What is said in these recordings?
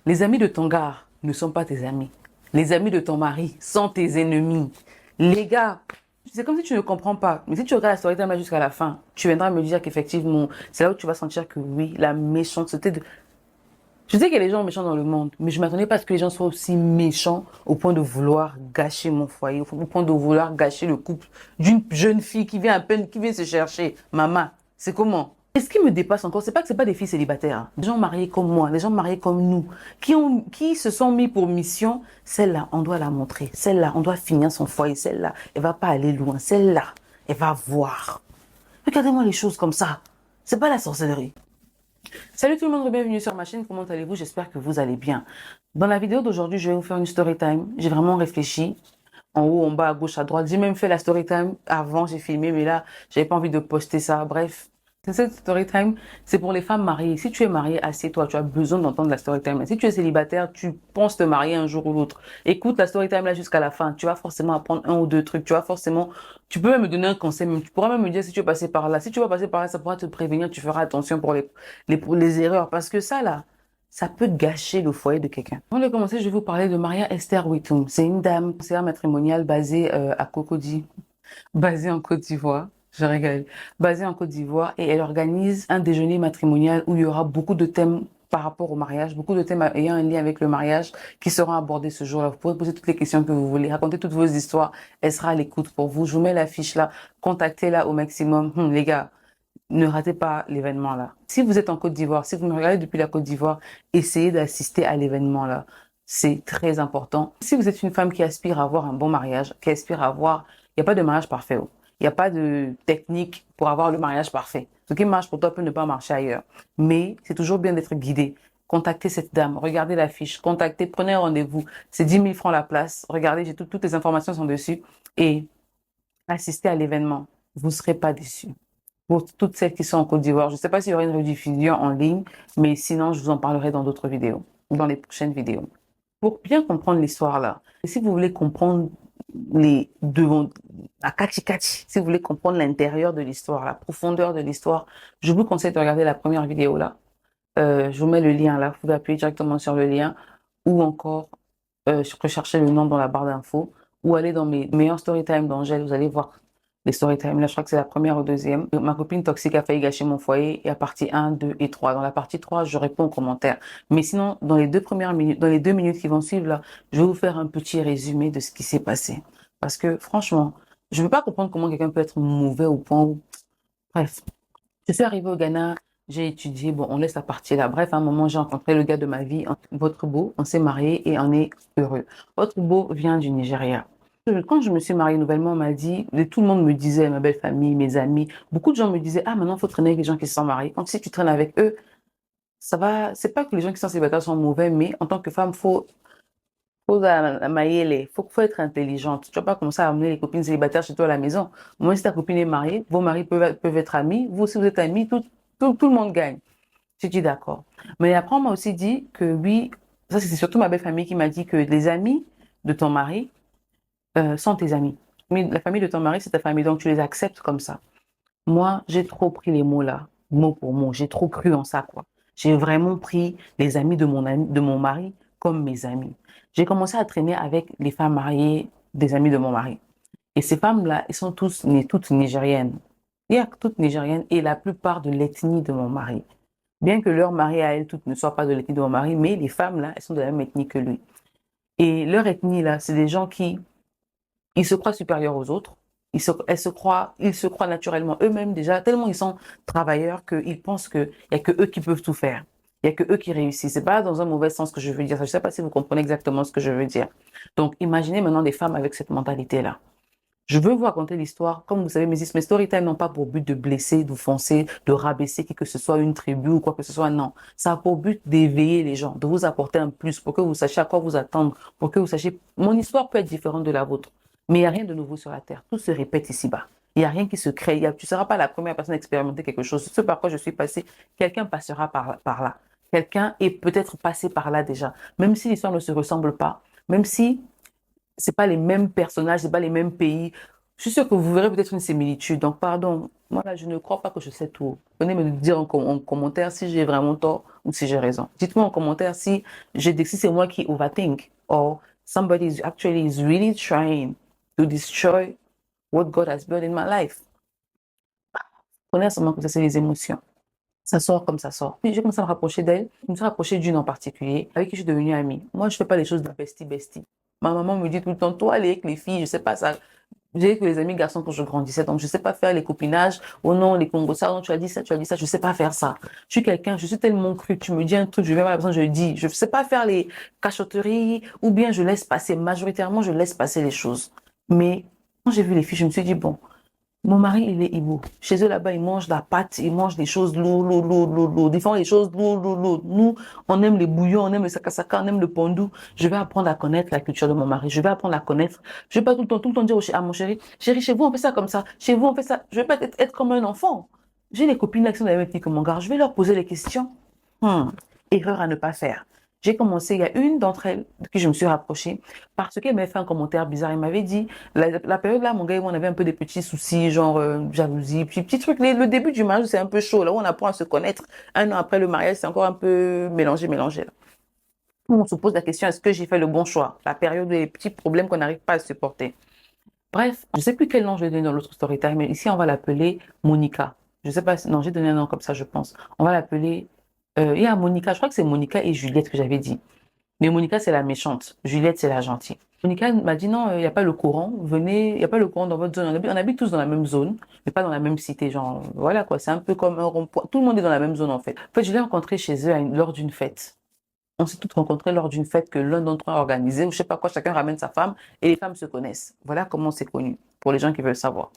Les amis de ton gars ne sont pas tes amis. Les amis de ton mari sont tes ennemis. Les gars, c'est comme si tu ne comprends pas. Mais si tu regardes la story time jusqu'à la fin, tu viendras me dire qu'effectivement, c'est là où tu vas sentir que oui, la méchanceté de... Je sais qu'il y a des gens méchants dans le monde, mais je ne m'attendais pas à ce que les gens soient aussi méchants au point de vouloir gâcher mon foyer, au point de vouloir gâcher le couple d'une jeune fille qui vient à peine, qui vient se chercher. Maman, c'est comment? Et ce qui me dépasse encore, c'est pas que c'est pas des filles célibataires, hein. Des gens mariés comme moi, des gens mariés comme nous, qui se sont mis pour mission, celle-là, on doit la montrer. Celle-là, on doit finir son foyer. Celle-là, elle va pas aller loin. Celle-là, elle va voir. Regardez-moi les choses comme ça. C'est pas la sorcellerie. Salut tout le monde, bienvenue sur ma chaîne, comment allez-vous? J'espère que vous allez bien. Dans la vidéo d'aujourd'hui, je vais vous faire une story time. J'ai vraiment réfléchi, en haut, en bas, à gauche, à droite. J'ai même fait la story time avant, j'ai filmé, mais là, j'avais pas envie de poster ça. Bref, cette story time, c'est pour les femmes mariées. Si tu es marié, assieds-toi, tu as besoin d'entendre la story time. Si tu es célibataire, tu penses te marier un jour ou l'autre. Écoute la story time là jusqu'à la fin. Tu vas forcément apprendre un ou deux trucs. Tu vas forcément, tu peux même me donner un conseil. Même, tu pourras même me dire si tu es passé par là. Si tu vas passer par là, ça pourra te prévenir. Tu feras attention pour les erreurs. Parce que ça là, ça peut gâcher le foyer de quelqu'un. Avant de commencer, je vais vous parler de Maria Esther Witum. C'est une dame conseillère matrimoniale basée à Cocody, basée en Côte d'Ivoire. Je rigole. Basée en Côte d'Ivoire et elle organise un déjeuner matrimonial où il y aura beaucoup de thèmes par rapport au mariage, beaucoup de thèmes ayant un lien avec le mariage qui seront abordés ce jour-là. Vous pouvez poser toutes les questions que vous voulez, raconter toutes vos histoires. Elle sera à l'écoute pour vous. Je vous mets l'affiche là. Contactez-la au maximum. Les gars, ne ratez pas l'événement là. Si vous êtes en Côte d'Ivoire, si vous me regardez depuis la Côte d'Ivoire, essayez d'assister à l'événement là. C'est très important. Si vous êtes une femme qui aspire à avoir un bon mariage, qui aspire à avoir, il n'y a pas de mariage parfait. Il n'y a pas de technique pour avoir le mariage parfait. Ce qui marche pour toi peut ne pas marcher ailleurs. Mais c'est toujours bien d'être guidé. Contactez cette dame, regardez l'affiche, contactez, prenez un rendez-vous. C'est 10 000 francs la place. Regardez, toutes les informations sont dessus. Et assistez à l'événement. Vous ne serez pas déçus. Pour toutes celles qui sont en Côte d'Ivoire, je ne sais pas s'il y aura une rediffusion en ligne, mais sinon, je vous en parlerai dans d'autres vidéos, dans les prochaines vidéos. Pour bien comprendre l'histoire là, et si vous voulez comprendre les devant à Kachi Kachi, si vous voulez comprendre l'intérieur de l'histoire, la profondeur de l'histoire, je vous conseille de regarder la première vidéo là. Je vous mets le lien là, vous pouvez appuyer directement sur le lien ou encore rechercher le nom dans la barre d'infos ou aller dans mes meilleurs story time d'Angèle, vous allez voir les story time. Là, je crois que c'est la première ou deuxième. Ma copine toxique a failli gâcher mon foyer et à partie 1, 2 et 3. Dans la partie 3, je réponds aux commentaires. Mais sinon, dans les 2 premières minutes, dans les 2 minutes qui vont suivre là, je vais vous faire un petit résumé de ce qui s'est passé. Parce que franchement, je ne veux pas comprendre comment quelqu'un peut être mauvais au point où... Bref, je suis arrivée au Ghana, j'ai étudié, bon, on laisse la partie là. Bref, à un moment, j'ai rencontré le gars de ma vie, votre beau, on s'est mariés et on est heureux. Votre beau vient du Nigeria. Quand je me suis mariée nouvellement, on m'a dit, tout le monde me disait, ma belle famille, mes amis, beaucoup de gens me disaient, ah, maintenant, il faut traîner avec les gens qui se sont mariés. Donc, si tu traînes avec eux, ça va, c'est pas que les gens qui sont célibataires sont mauvais, mais en tant que femme, faut être intelligente. Tu vas pas commencer à amener les copines célibataires chez toi à la maison. Moi, si ta copine est mariée, vos maris peuvent être amis. Vous, si vous êtes amis, tout le monde gagne. J'ai dit d'accord. Mais après, on m'a aussi dit que oui, ça c'est surtout ma belle famille qui m'a dit que les amis de ton mari sont tes amis. Mais la famille de ton mari, c'est ta famille, donc tu les acceptes comme ça. Moi, j'ai trop pris les mots là, mot pour mot. J'ai trop cru en ça, quoi. J'ai vraiment pris les amis de mon mari comme mes amis. J'ai commencé à traîner avec les femmes mariées des amis de mon mari. Et ces femmes-là, elles sont toutes nigériennes. Il y a toutes nigériennes et la plupart de l'ethnie de mon mari. Bien que leur mari à elles toutes ne soient pas de l'ethnie de mon mari, mais les femmes là, elles sont de la même ethnie que lui. Et leur ethnie là, c'est des gens qui, ils se croient supérieurs aux autres. Ils se croient naturellement eux-mêmes déjà, tellement ils sont travailleurs qu'ils pensent qu'il n'y a que eux qui peuvent tout faire. Il n'y a que eux qui réussissent. C'est pas dans un mauvais sens que je veux dire ça. Je ne sais pas si vous comprenez exactement ce que je veux dire. Donc, imaginez maintenant des femmes avec cette mentalité-là. Je veux vous raconter l'histoire. Comme vous savez, mes story time n'ont pas pour but de blesser, d'offenser, de rabaisser qui que ce soit une tribu ou quoi que ce soit. Non. Ça a pour but d'éveiller les gens, de vous apporter un plus pour que vous sachiez à quoi vous attendre, pour que vous sachiez, mon histoire peut être différente de la vôtre. Mais il n'y a rien de nouveau sur la terre. Tout se répète ici-bas. Il n'y a rien qui se crée. Tu ne seras pas la première personne à expérimenter quelque chose. Ce par quoi je suis passée, quelqu'un passera par là. Quelqu'un est peut-être passé par là déjà. Même si l'histoire ne se ressemble pas, même si c'est pas les mêmes personnages, c'est pas les mêmes pays. Je suis sûre que vous verrez peut-être une similitude. Donc, pardon, moi là, je ne crois pas que je sais tout. Venez me dire en commentaire si j'ai vraiment tort ou si j'ai raison. Dites-moi en commentaire si c'est moi qui overthink or somebody is really trying to destroy what God has built in my life. Prenez seulement que ça, c'est les émotions. Ça sort comme ça sort. Puis j'ai commencé à me rapprocher d'elle. Je me suis rapprochée d'une en particulier, avec qui je suis devenue amie. Moi, je fais pas les choses de bestie. Ma maman me dit tout le temps, toi, aller avec les filles, je sais pas ça. J'ai eu que les amis garçons quand je grandissais, donc je sais pas faire les copinages. Oh non, les Congos, ça, non, tu as dit ça, je sais pas faire ça. Je suis tellement crue, tu me dis un truc, je vais voir la personne, je le dis. Je sais pas faire les cachotteries, ou bien je laisse passer. Majoritairement, je laisse passer les choses. Mais quand j'ai vu les filles, je me suis dit, bon, mon mari, il est Igbo. Chez eux, là-bas, ils mangent la pâte, ils mangent des choses lourdes. Ils font les choses lourdes. Nous, on aime les bouillons, on aime le sakasaka, on aime le pondou. Je vais apprendre à connaître la culture de mon mari. Je vais apprendre à connaître. Je vais pas tout le temps dire à mon chéri, chez vous, on fait ça comme ça. Chez vous, on fait ça. Je vais pas être comme un enfant. J'ai les copines là qui sont dans les mêmes petits que mon gars. Je vais leur poser les questions. Erreur à ne pas faire. J'ai commencé, il y a une d'entre elles de qui je me suis rapprochée parce qu'elle m'avait fait un commentaire bizarre. Elle m'avait dit, la période là, mon gars et moi, on avait un peu des petits soucis, genre jalousie, puis petit truc. Le début du mariage, c'est un peu chaud, là où on apprend à se connaître. Un an après le mariage, c'est encore un peu mélangé. Là. On se pose la question, est-ce que j'ai fait le bon choix? La période des petits problèmes qu'on n'arrive pas à supporter. Bref, je ne sais plus quel nom je vais donner dans l'autre story time, mais ici, on va l'appeler Monica. Je ne sais pas, non, j'ai donné un nom comme ça, je pense. On va l'appeler il y a Monica, je crois que c'est Monica et Juliette que j'avais dit. Mais Monica, c'est la méchante. Juliette, c'est la gentille. Monica m'a dit non, il n'y a pas le courant. Venez, il n'y a pas le courant dans votre zone. On habite tous dans la même zone, mais pas dans la même cité. Genre, voilà quoi, c'est un peu comme un rond-point. Tout le monde est dans la même zone en fait. En fait, je l'ai rencontré chez eux lors d'une fête. On s'est toutes rencontrées lors d'une fête que l'un d'entre eux a organisée, ou je sais pas quoi, chacun ramène sa femme et les femmes se connaissent. Voilà comment c'est connu, pour les gens qui veulent savoir.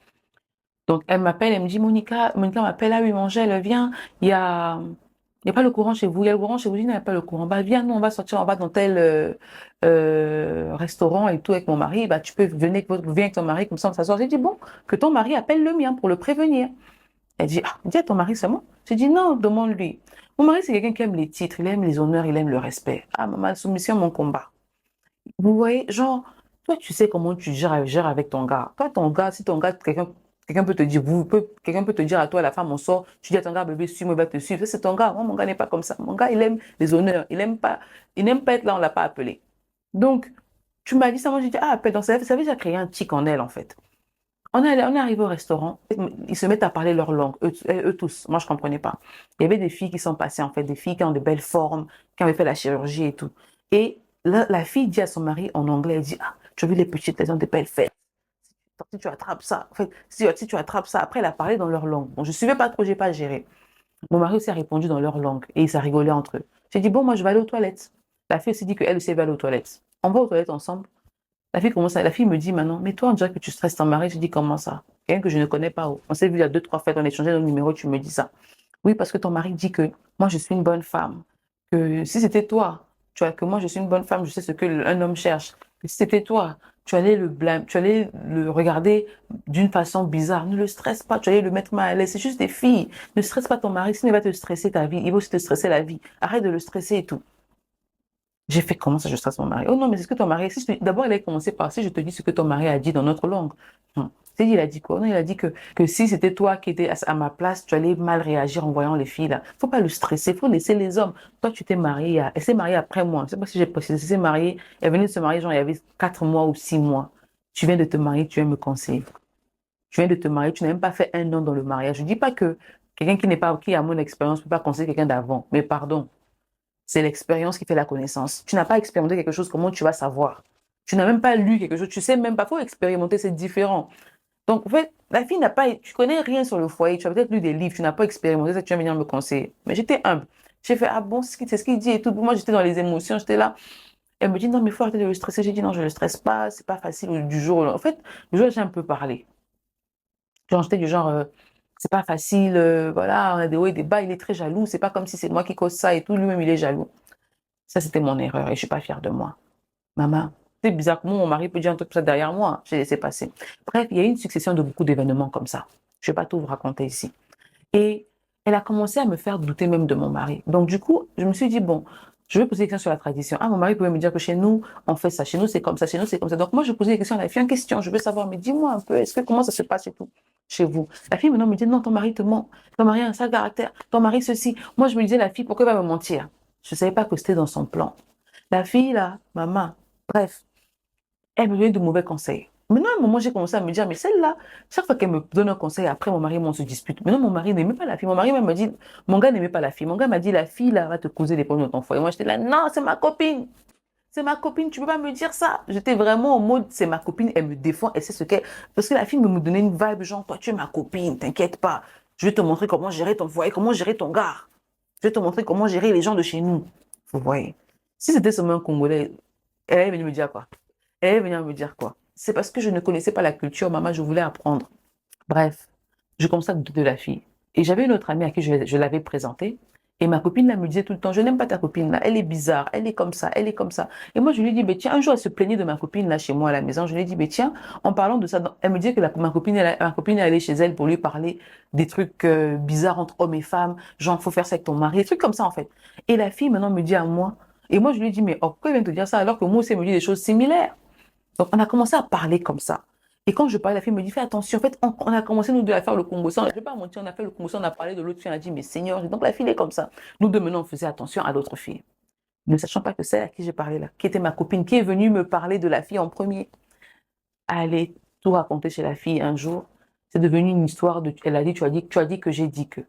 Donc, elle m'appelle, elle me dit, Monica m'appelle, ah oui, Angèle, viens, il y a pas le courant chez vous, il y a le courant chez vous, il n'y a pas le courant. Bah, viens, nous, on va sortir, on va dans tel restaurant et tout avec mon mari. Bah, tu peux venir, viens avec ton mari, comme ça, on s'assoit. J'ai dit, bon, que ton mari appelle le mien pour le prévenir. Elle dit, ah, dis à ton mari seulement. J'ai dit, non, demande-lui. Mon mari, c'est quelqu'un qui aime les titres, il aime les honneurs, il aime le respect. Ah, maman, soumission, mon combat. Vous voyez, genre, toi, tu sais comment tu gères avec ton gars. Toi, ton gars, si ton gars, quelqu'un peut te dire, quelqu'un peut te dire à toi, la femme, on sort, tu dis à ton gars, bébé, suis-moi, il va te suivre. Ça, c'est ton gars. Moi, mon gars n'est pas comme ça. Mon gars, il aime les honneurs. Il n'aime pas être là, on l'a pas appelé. Donc, tu m'as dit ça, moi, j'ai dit, ah, appelle. Donc, ça avait déjà créé un tic en elle, en fait. On est arrivé au restaurant, ils se mettent à parler leur langue, eux tous. Moi, je comprenais pas. Il y avait des filles qui sont passées, en fait, des filles qui ont de belles formes, qui avaient fait la chirurgie et tout. Et la fille dit à son mari en anglais, elle dit, ah, tu as vu les petites, elles ont de belles fesses. Si tu attrapes ça, en fait, si tu attrapes ça, après, elle a parlé dans leur langue. Bon, je suivais pas trop, j'ai pas géré. Mon mari aussi a répondu dans leur langue et ils ont rigolé entre eux. J'ai dit, bon, moi, je vais aller aux toilettes. La fille aussi dit qu'elle aussi va aller aux toilettes. On va aux toilettes ensemble. La fille me dit maintenant, mais toi, on dirait que tu stresses ton mari. Je dis, comment ça? Quelqu'un que je ne connais pas. On s'est vu il y a 2, 3 fêtes, on a échangé nos numéros, tu me dis ça. Oui, parce que ton mari dit que moi, je suis une bonne femme. Que si c'était toi, tu vois, que moi, je suis une bonne femme, je sais ce qu'un homme cherche. Que si c'était toi, tu allais le blâmer, tu allais le regarder d'une façon bizarre. Ne le stresse pas, tu allais le mettre mal à l'aise. C'est juste des filles. Ne stresse pas ton mari, sinon il va te stresser ta vie. Il va aussi te stresser la vie. Arrête de le stresser et tout. J'ai fait comment ça, je stresse mon mari? Oh non, mais c'est ce que ton mari. D'abord, il a commencé par si je te dis ce que ton mari a dit dans notre langue. C'est il a dit quoi? Non, il a dit que si c'était toi qui étais à ma place, tu allais mal réagir en voyant les filles là. Faut pas le stresser, faut laisser les hommes. Toi, tu t'es mariée, elle s'est mariée après moi. Je sais pas si j'ai précisé, elle s'est mariée, elle venait de se marier, genre, il y avait 4 mois ou 6 mois. Tu viens de te marier, tu viens me conseiller. Tu viens de te marier, tu n'as même pas fait un an dans le mariage. Je dis pas que quelqu'un qui a mon expérience peut pas conseiller quelqu'un d'avant. Mais pardon. C'est l'expérience qui fait la connaissance. Tu n'as pas expérimenté quelque chose, comment tu vas savoir? Tu n'as même pas lu quelque chose, tu sais même pas, faut expérimenter, c'est différent. Donc, en fait, la fille n'a pas, tu connais rien sur le foyer, tu as peut-être lu des livres, tu n'as pas expérimenté ça, tu vas venir me conseiller. Mais j'étais humble. J'ai fait, ah bon, c'est ce qu'il dit et tout. Moi, j'étais dans les émotions, j'étais là. Elle me dit, non, mais il faut arrêter de le stresser. J'ai dit, non, je ne le stresse pas, c'est pas facile du jour. En fait, le jour, j'ai un peu parlé. Genre, j'étais du genre, c'est pas facile, voilà, on a des hauts et des bas, il est très jaloux, c'est pas comme si c'est moi qui cause ça et tout, lui-même il est jaloux. Ça, c'était mon erreur et je suis pas fière de moi. Maman, c'est bizarre comment mon mari peut dire un truc comme ça derrière moi. J'ai laissé passer. Bref, il y a eu une succession de beaucoup d'événements comme ça. Je vais pas tout vous raconter ici. Et elle a commencé à me faire douter même de mon mari. Donc, du coup, je me suis dit, bon, Je vais poser des questions sur la tradition. Ah, mon mari pouvait me dire que chez nous, on fait ça. Chez nous, c'est comme ça. Chez nous, c'est comme ça. Donc, moi, je posais des questions à la fille en question. Je veux savoir, mais dis-moi un peu, comment ça se passe et tout chez vous? La fille, maintenant, me dit, non, ton mari te ment. Ton mari a un sale caractère. Ton mari, ceci. Moi, je me disais, la fille, pourquoi elle va me mentir? Je ne savais pas que c'était dans son plan. La fille, là, maman, bref, elle me donnait de mauvais conseils. Maintenant, à un moment, j'ai commencé à me dire, mais celle-là, chaque fois qu'elle me donne un conseil, après, mon mari et moi, on se dispute. Maintenant, mon mari n'aimait pas la fille. Mon mari même me dit, mon gars n'aimait pas la fille. Mon gars m'a dit, la fille, là, va te causer des problèmes dans ton foyer. Moi, j'étais là, non, c'est ma copine. C'est ma copine, tu peux pas me dire ça. J'étais vraiment en mode, c'est ma copine, elle me défend, elle sait ce qu'elle. Parce que la fille me donnait une vibe, genre, toi, tu es ma copine, t'inquiète pas. Je vais te montrer comment gérer ton foyer, comment gérer ton gars. Je vais te montrer comment gérer les gens de chez nous. Vous voyez. Si c'était seulement un Congolais, elle est venue me dire quoi? Elle est venue me dire quoi? C'est parce que je ne connaissais pas la culture, maman, je voulais apprendre. Bref, je commençais à douter de la fille. Et j'avais une autre amie à qui je l'avais présentée. Et ma copine là me disait tout le temps, je n'aime pas ta copine là, elle est bizarre, elle est comme ça, elle est comme ça. Et moi je lui ai dit, ben tiens, un jour elle se plaignait de ma copine là chez moi à la maison. Je lui ai dit, ben tiens, en parlant de ça, elle me disait que ma copine est allée chez elle pour lui parler des trucs bizarres entre hommes et femmes, genre faut faire ça avec ton mari, des trucs comme ça en fait. Et la fille maintenant me dit à moi, et moi je lui ai dit, mais oh, pourquoi elle vient te dire ça alors que moi aussi elle me dit des choses similaires? Donc, on a commencé à parler comme ça. Et quand je parlais, la fille me dit, fais attention. En fait, on a commencé, nous deux, à faire le Congo. Je ne vais pas mentir, on a fait le Congo, on a parlé de l'autre fille, on a dit, mais Seigneur, donc la fille est comme ça. Nous deux, maintenant, on faisait attention à l'autre fille. Ne sachant pas que celle à qui j'ai parlé là, qui était ma copine, qui est venue me parler de la fille en premier, allait tout raconter chez la fille un jour. C'est devenu une histoire de, elle a dit, tu as dit que j'ai dit que.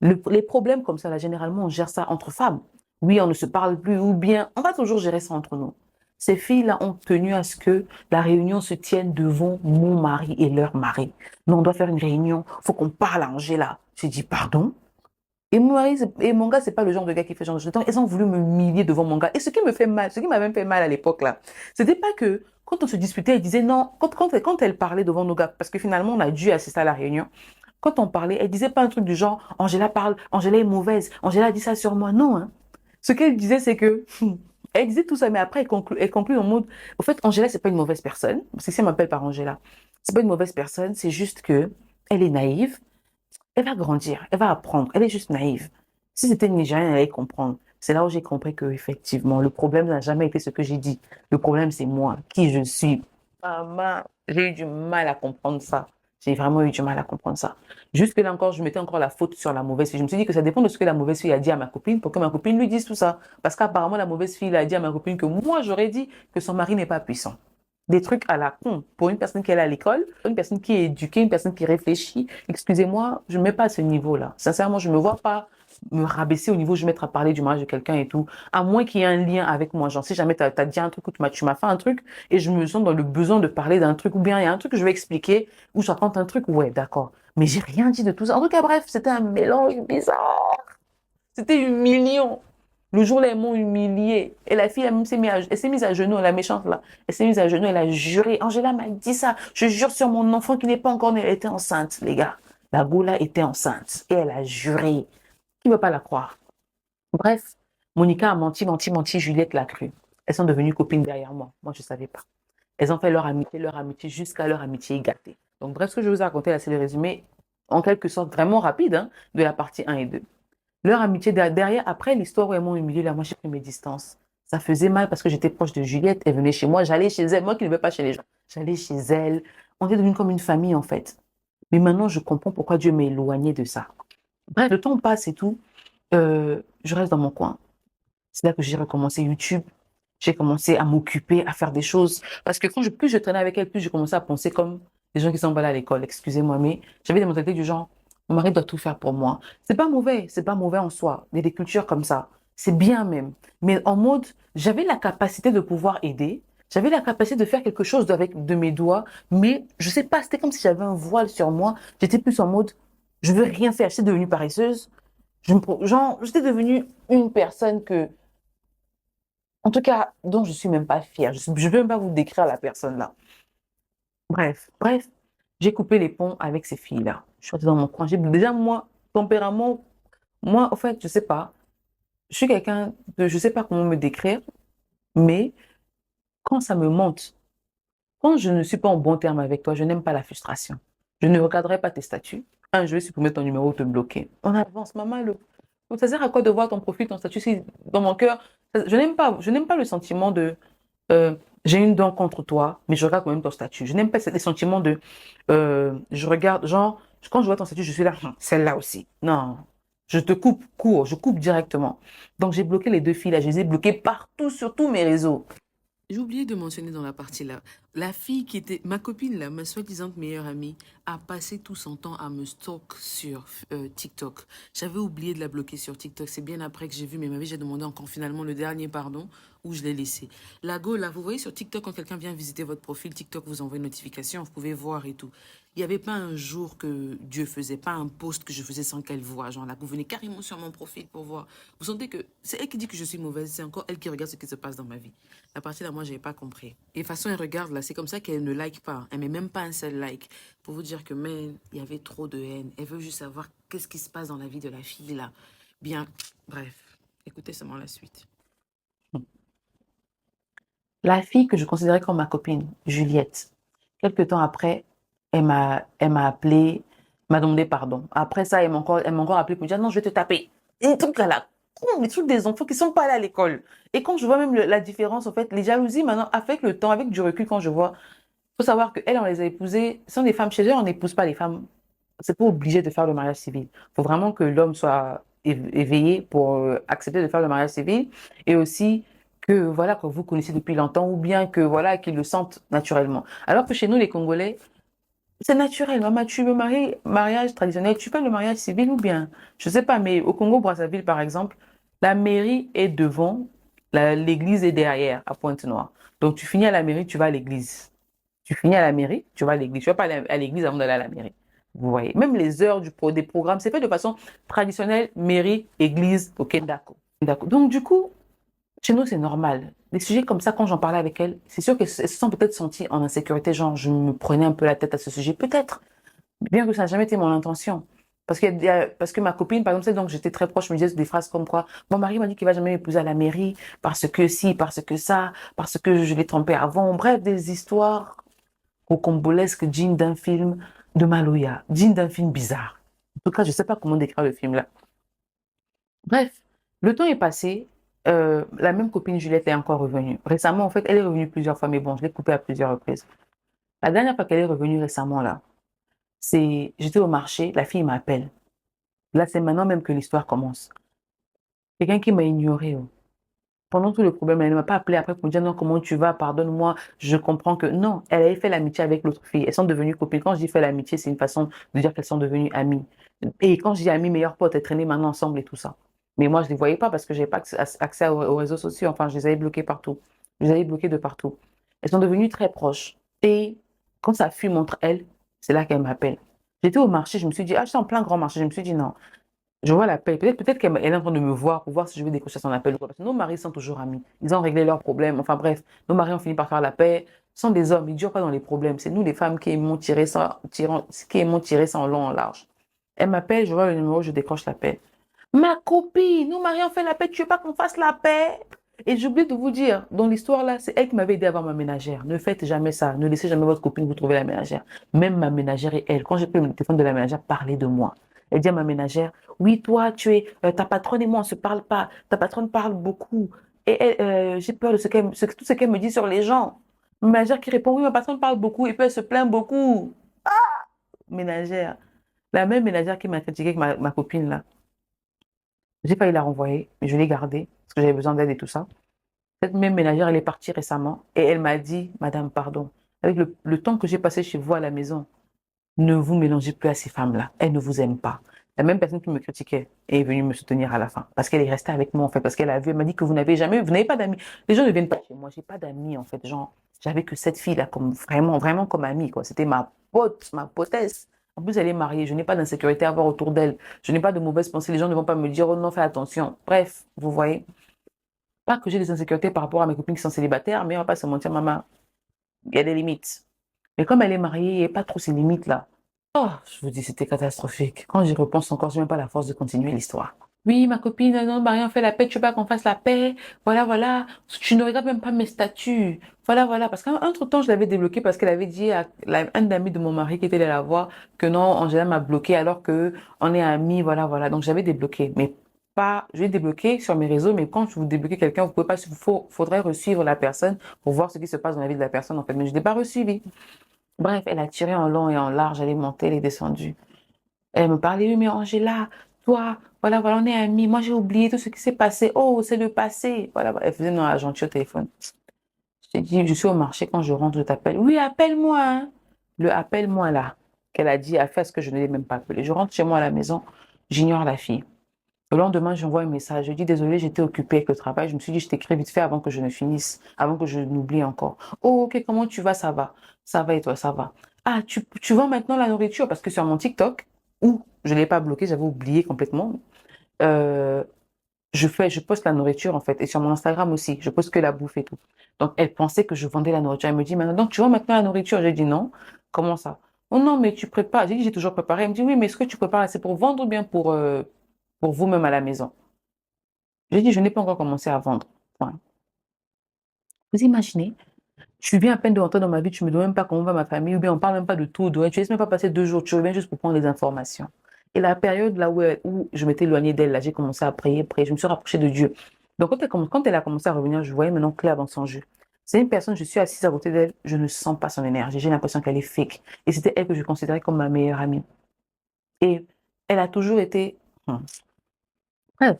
Les problèmes comme ça, là, généralement, on gère ça entre femmes. Oui, on ne se parle plus, ou bien, on va toujours gérer ça entre nous. Ces filles-là ont tenu à ce que la réunion se tienne devant mon mari et leur mari. Non, on doit faire une réunion, faut qu'on parle à Angela. J'ai dit, pardon? Et mon mari, et mon gars, c'est pas le genre de gars qui fait ce genre de choses. Donc, ils ont voulu me humilier devant mon gars. Et ce qui me fait mal, ce qui m'a même fait mal à l'époque, là, c'était pas que quand on se disputait, elle disait non, quand elle parlait devant nos gars, parce que finalement, on a dû assister à la réunion. Quand on parlait, elle disait pas un truc du genre, Angela parle, Angela est mauvaise, Angela dit ça sur moi. Non, hein. Ce qu'elle disait, c'est que, elle disait tout ça, mais après, elle conclut en mode, au fait, Angela, c'est pas une mauvaise personne, parce que si elle m'appelle par Angela, c'est pas une mauvaise personne, c'est juste que, elle est naïve, elle va grandir, elle va apprendre, elle est juste naïve. Si c'était une Nigérienne, elle allait comprendre. C'est là où j'ai compris que, effectivement, le problème n'a jamais été ce que j'ai dit. Le problème, c'est moi, qui je suis. Maman, j'ai eu du mal à comprendre ça. J'ai vraiment eu du mal à comprendre ça. Jusque là encore, je mettais encore la faute sur la mauvaise fille. Je me suis dit que ça dépend de ce que la mauvaise fille a dit à ma copine pour que ma copine lui dise tout ça. Parce qu'apparemment, la mauvaise fille a dit à ma copine que moi, j'aurais dit que son mari n'est pas puissant. Des trucs à la con pour une personne qui est à l'école, une personne qui est éduquée, une personne qui réfléchit. Excusez-moi, je ne mets pas à ce niveau-là. Sincèrement, je ne me vois pas me rabaisser au niveau où je vais mettre à parler du mariage de quelqu'un et tout, à moins qu'il y ait un lien avec moi. Genre, si jamais tu as dit un truc ou tu m'as fait un truc et je me sens dans le besoin de parler d'un truc ou bien il y a un truc que je vais expliquer ou je raconte un truc, ouais, d'accord. Mais j'ai rien dit de tout ça. En tout cas, bref, c'était un mélange bizarre. C'était humiliant. Le jour-là, ils m'ont humiliée. Et la fille, elle s'est mise à genoux, la méchante là. Elle s'est mise à genoux, elle a juré. Angela m'a dit ça. Je jure sur mon enfant qui n'est pas encore né. Elle était enceinte, les gars. La Gola était enceinte. Et elle a juré. Qui ne veut pas la croire? Bref, Monica a menti, menti, menti. Juliette l'a cru. Elles sont devenues copines derrière moi. Moi, je ne savais pas. Elles ont fait leur amitié jusqu'à leur amitié gâtée. Donc, bref, ce que je vous ai raconté là, c'est le résumé, en quelque sorte, vraiment rapide, hein, de la partie 1 et 2. Leur amitié derrière, après l'histoire où elles m'ont humiliée, là, moi j'ai pris mes distances. Ça faisait mal parce que j'étais proche de Juliette, elle venait chez moi, j'allais chez elle, moi qui ne vais pas chez les gens. J'allais chez elle, on est devenus comme une famille en fait. Mais maintenant je comprends pourquoi Dieu m'a éloigné de ça. Bref, le temps passe et tout, je reste dans mon coin. C'est là que j'ai recommencé YouTube, j'ai commencé à m'occuper, à faire des choses. Parce que plus je traînais avec elle, plus je commençais à penser comme les gens qui sont pas à l'école, excusez-moi, mais j'avais des mentalités du genre, mon mari doit tout faire pour moi. C'est pas mauvais en soi. Il y a des cultures comme ça. C'est bien même. Mais en mode, j'avais la capacité de pouvoir aider. J'avais la capacité de faire quelque chose avec de mes doigts. Mais je sais pas, c'était comme si j'avais un voile sur moi. J'étais plus en mode, je veux rien faire. J'étais devenue paresseuse. Genre, j'étais devenue une personne que, en tout cas, dont je suis même pas fière. Je ne peux même pas vous décrire la personne là. Bref, j'ai coupé les ponts avec ces filles-là. Je suis restée dans mon coin. Déjà, moi, tempérament, moi, en fait, je sais pas. Je suis quelqu'un de, je sais pas comment me décrire, mais quand ça me monte, quand je ne suis pas en bon terme avec toi, je n'aime pas la frustration. Je ne regarderai pas tes statuts. Je vais supprimer ton numéro ou te bloquer. On avance, maman. Ça sert à quoi de voir ton profil, ton statut si dans mon cœur, Je n'aime pas le sentiment de j'ai une dent contre toi, mais je regarde quand même ton statut. Je n'aime pas ce sentiment de je regarde, genre, quand je vois ton statut, je suis là, celle-là aussi. Non, je te coupe court, je coupe directement. Donc j'ai bloqué les deux filles là, je les ai bloquées partout sur tous mes réseaux. J'ai oublié de mentionner dans la partie là, la fille qui était, ma copine là, ma soi-disant meilleure amie, a passé tout son temps à me stalk sur TikTok. J'avais oublié de la bloquer sur TikTok. C'est bien après que j'ai vu, mais ma vie, j'ai demandé encore finalement le dernier pardon, où je l'ai laissé. La go là, vous voyez sur TikTok, quand quelqu'un vient visiter votre profil, TikTok vous envoie une notification, vous pouvez voir et tout. Il n'y avait pas un jour que Dieu faisait, pas un post que je faisais sans qu'elle voie. Genre là, vous venez carrément sur mon profil pour voir. Vous sentez que c'est elle qui dit que je suis mauvaise, c'est encore elle qui regarde ce qui se passe dans ma vie. À partir de là, moi, je n'avais pas compris. Et de toute façon, elle regarde là, c'est comme ça qu'elle ne like pas. Elle met même pas un seul like. Pour vous dire que, mais il y avait trop de haine. Elle veut juste savoir qu'est-ce qui se passe dans la vie de la fille là. Bien, bref, écoutez seulement la suite. La fille que je considérais comme ma copine, Juliette, quelques temps après, elle m'a appelé, m'a demandé pardon. Après ça, elle m'a encore appelé pour dire non, je vais te taper. Et des trucs à la con, des trucs des enfants qui sont pas allés à l'école. Et quand je vois même la différence, en fait, les jalousies maintenant, avec le temps, avec du recul, quand je vois, faut savoir qu'elles, on les a épousées, ce sont des femmes chez eux, on n'épouse pas les femmes. C'est pas obligé de faire le mariage civil. Il faut vraiment que l'homme soit éveillé pour accepter de faire le mariage civil et aussi que voilà que vous connaissez depuis longtemps ou bien que voilà qu'ils le sentent naturellement. Alors que chez nous les Congolais, c'est naturel. Maman, tu veux marier mariage traditionnel, tu fais le mariage civil ou bien je sais pas, mais au Congo Brazzaville par exemple, la mairie est devant, l'église est derrière à Pointe-Noire. Donc tu finis à la mairie, tu vas à l'église. Tu finis à la mairie, tu vas à l'église. Tu vas pas aller à l'église avant d'aller à la mairie. Vous voyez, même les heures des programmes, c'est fait de façon traditionnelle, mairie, église, ok, d'accord. D'accord. Donc, du coup, chez nous, c'est normal. Des sujets comme ça, quand j'en parlais avec elle, c'est sûr qu'elle se sent peut-être sentie en insécurité, genre, je me prenais un peu la tête à ce sujet, peut-être, bien que ça n'a jamais été mon intention. Parce que ma copine, par exemple, celle dont j'étais très proche, me disait des phrases comme quoi, mon mari m'a dit qu'il va jamais m'épouser à la mairie, parce que si, parce que ça, parce que je l'ai trompé avant. Bref, des histoires rocambolesque digne d'un film de Maloya, digne d'un film bizarre. En tout cas, je ne sais pas comment décrire le film là. Bref, le temps est passé. La même copine Juliette est encore revenue. Récemment, en fait, elle est revenue plusieurs fois, mais bon, je l'ai coupée à plusieurs reprises. La dernière fois qu'elle est revenue récemment là, j'étais au marché, la fille m'appelle. Là, c'est maintenant même que l'histoire commence. Quelqu'un qui m'a ignoré. Oh. Pendant tout le problème, elle ne m'a pas appelé après pour me dire non, comment tu vas, pardonne-moi, je comprends que non, elle avait fait l'amitié avec l'autre fille. Elles sont devenues copines. Quand je dis fait l'amitié, c'est une façon de dire qu'elles sont devenues amies. Et quand je dis amies, meilleures potes, elles traînaient maintenant ensemble et tout ça. Mais moi, je ne les voyais pas parce que je n'avais pas accès aux réseaux sociaux. Enfin, je les avais bloquées partout. Je les avais bloquées de partout. Elles sont devenues très proches. Et quand ça fume entre elles, c'est là qu'elle m'appelle. J'étais au marché, je me suis dit, ah, j'étais en plein grand marché, je me suis dit non. Je vois l'appel. Peut-être qu'elle est en train de me voir pour voir si je vais décrocher son appel ou quoi. Parce que nos maris sont toujours amis. Ils ont réglé leurs problèmes. Enfin bref, nos maris ont fini par faire la paix. Ce sont des hommes, ils ne durent pas dans les problèmes. C'est nous les femmes qui aimons qui aimons tirer ça en long, en large. Elle m'appelle, je vois le numéro, je décroche l'appel. Ma copine, nos maris ont fait la paix, tu veux pas qu'on fasse la paix? Et j'ai oublié de vous dire, dans l'histoire là, c'est elle qui m'avait aidé à avoir ma ménagère. Ne faites jamais ça. Ne laissez jamais votre copine vous trouver la ménagère. Même ma ménagère et elle, quand j'ai pris le téléphone de la ménagère, parler de moi. Elle dit à ma ménagère, oui, toi, ta patronne et moi, on se parle pas. Ta patronne parle beaucoup. Et j'ai peur de tout ce qu'elle me dit sur les gens. Ma ménagère qui répond, oui, ma patronne parle beaucoup et puis elle se plaint beaucoup. Ménagère. La même ménagère qui m'a critiqué avec ma copine là. J'ai failli la renvoyer, mais je l'ai gardée parce que j'avais besoin d'aide et tout ça. Cette même ménagère, elle est partie récemment et elle m'a dit, Madame, pardon, avec le temps que j'ai passé chez vous à la maison, ne vous mélangez plus à ces femmes-là. Elles ne vous aiment pas. La même personne qui me critiquait est venue me soutenir à la fin parce qu'elle est restée avec moi en fait, parce qu'elle a vu, elle m'a dit que vous n'avez pas d'amis. Les gens ne viennent pas chez moi, j'ai pas d'amis en fait. Genre, j'avais que cette fille-là comme vraiment, vraiment comme amie quoi. C'était ma pote, ma potesse. En plus, elle est mariée, je n'ai pas d'insécurité à avoir autour d'elle. Je n'ai pas de mauvaises pensées, les gens ne vont pas me dire, oh non, fais attention. Bref, vous voyez. Pas que j'ai des insécurités par rapport à mes copines qui sont célibataires, mais on va pas se mentir, maman, il y a des limites. Mais comme elle est mariée, il n'y a pas trop ces limites-là. Oh, je vous dis, c'était catastrophique. Quand j'y repense encore, je n'ai même pas la force de continuer l'histoire. Oui, ma copine, non, Marie, on fait la paix, tu veux pas qu'on fasse la paix? Voilà, voilà. Tu ne regardes même pas mes statuts. Voilà, voilà. Parce qu'entre-temps, je l'avais débloqué parce qu'elle avait dit à un ami de mon mari qui était allé la voir que non, Angela m'a bloqué alors que on est amis, voilà, voilà. Donc, j'avais débloqué. Mais pas, je vais débloquer sur mes réseaux, mais quand vous débloquez quelqu'un, vous pouvez pas, faudrait resuivre la personne pour voir ce qui se passe dans la vie de la personne, en fait. Mais je l'ai pas resuivi. Bref, elle a tiré en long et en large, elle est montée, elle est descendue. Elle me parlait, oui, mais Angela, toi, voilà, voilà, on est amis. Moi, j'ai oublié tout ce qui s'est passé. Oh, c'est le passé. Voilà, elle faisait non, la gentille au téléphone. Je t'ai dit, je suis au marché, quand je rentre, je t'appelle. Oui, appelle-moi, hein. Le appelle-moi là, qu'elle a dit, a fait ce que je ne l'ai même pas appelé. Je rentre chez moi à la maison, j'ignore la fille. Le lendemain, j'envoie un message. Je dis, désolé, j'étais occupée avec le travail. Je me suis dit, je t'écris vite fait avant que je ne finisse, avant que je n'oublie encore. Oh, ok, comment tu vas? Ça va. Ça va et toi, ça va. Ah, tu vends maintenant la nourriture parce que sur mon TikTok, où je ne l'ai pas bloqué, j'avais oublié complètement. euh, je poste la nourriture en fait. Et sur mon Instagram aussi, je poste que la bouffe et tout. Donc, elle pensait que je vendais la nourriture. Elle me dit, maintenant, donc tu vends maintenant la nourriture? J'ai dit non. Comment ça? Oh non, mais tu prépares. J'ai dit, j'ai toujours préparé. Elle me dit, oui, mais ce que tu prépares, c'est pour vendre ou bien pour vous-même à la maison? J'ai dit, je n'ai pas encore commencé à vendre. Point. Vous imaginez, tu viens à peine de rentrer dans ma vie, tu me demandes même pas comment va ma famille, ou bien on parle même pas de tout, tu ne laisses même pas passer 2 jours, tu reviens juste pour prendre les informations. Et la période là où je m'étais éloignée d'elle, là, j'ai commencé à prier, prier, je me suis rapprochée de Dieu. Donc quand elle a commencé à revenir, je voyais maintenant clair dans son jeu. C'est une personne, je suis assise à côté d'elle, je ne sens pas son énergie, j'ai l'impression qu'elle est fake. Et c'était elle que je considérais comme ma meilleure amie. Et elle a toujours été... Bref,